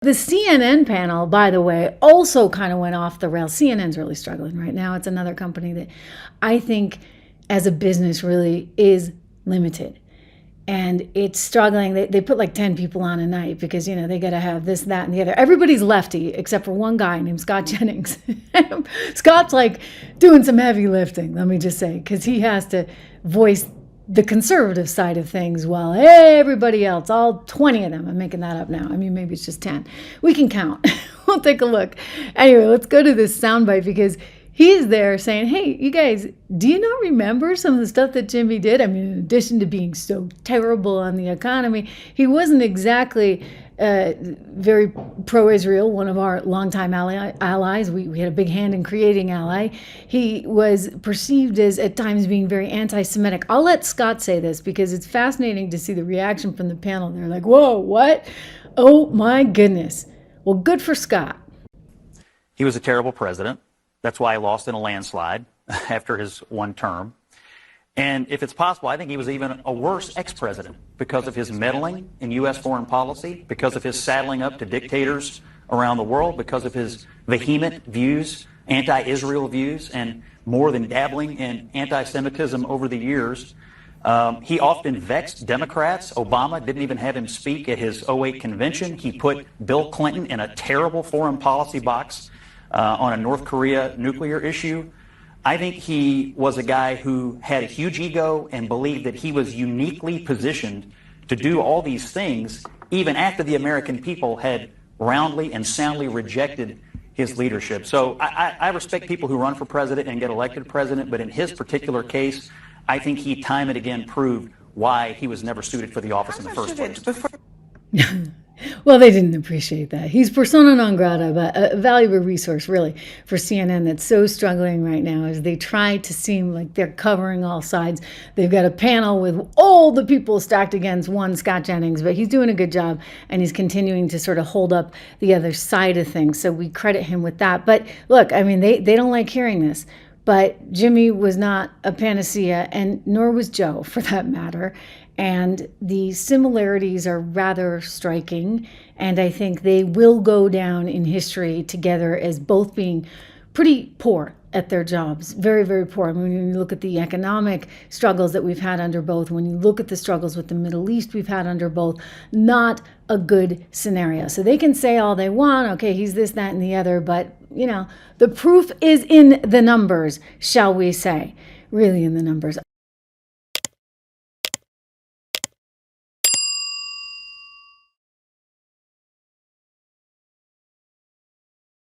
The CNN panel, by the way, also kind of went off the rails. CNN's really struggling right now. It's another company that I think as a business really is limited. And it's struggling. They put like 10 people on a night because, you know, they got to have this, that, and the other. Everybody's lefty except for one guy named Scott Jennings. Scott's like doing some heavy lifting, let me just say, because he has to voice the conservative side of things while everybody else, all 20 of them, I'm making that up now. I mean, maybe it's just 10. We can count. We'll take a look. Anyway, let's go to this soundbite because he's there saying, hey, you guys, do you not remember some of the stuff that Jimmy did? I mean, in addition to being so terrible on the economy, he wasn't exactly very pro-Israel, one of our longtime allies. We had a big hand in creating Ally. He was perceived as, at times, being very anti-Semitic. I'll let Scott say this because it's fascinating to see the reaction from the panel. They're like, whoa, what? Oh, my goodness. Well, good for Scott. He was a terrible president. That's why he lost in a landslide after his one term. And if it's possible, I think he was even a worse ex-president because of his meddling in U.S. foreign policy, because of his saddling up to dictators around the world, because of his vehement views, anti-Israel views, and more than dabbling in anti-Semitism over the years. He often vexed Democrats. Obama didn't even have him speak at his '08 convention. He put Bill Clinton in a terrible foreign policy box on a North Korea nuclear issue. I think he was a guy who had a huge ego and believed that he was uniquely positioned to do all these things, even after the American people had roundly and soundly rejected his leadership. So I respect people who run for president and get elected president, but in his particular case, I think he time and again proved why he was never suited for the office in the first place. Well, they didn't appreciate that. He's persona non grata, but a valuable resource, really, for CNN that's so struggling right now as they try to seem like they're covering all sides. They've got a panel with all the people stacked against one Scott Jennings, but he's doing a good job, and he's continuing to sort of hold up the other side of things. So we credit him with that. But look, I mean, they don't like hearing this. But Jimmy was not a panacea, and nor was Joe, for that matter. And the similarities are rather striking, and I think they will go down in history together as both being pretty poor at their jobs. Very, very poor. I mean, when you look at the economic struggles that we've had under both, when you look at the struggles with the Middle East we've had under both, not a good scenario. So they can say all they want, okay, he's this, that, and the other, but, you know, the proof is in the numbers, shall we say. Really in the numbers.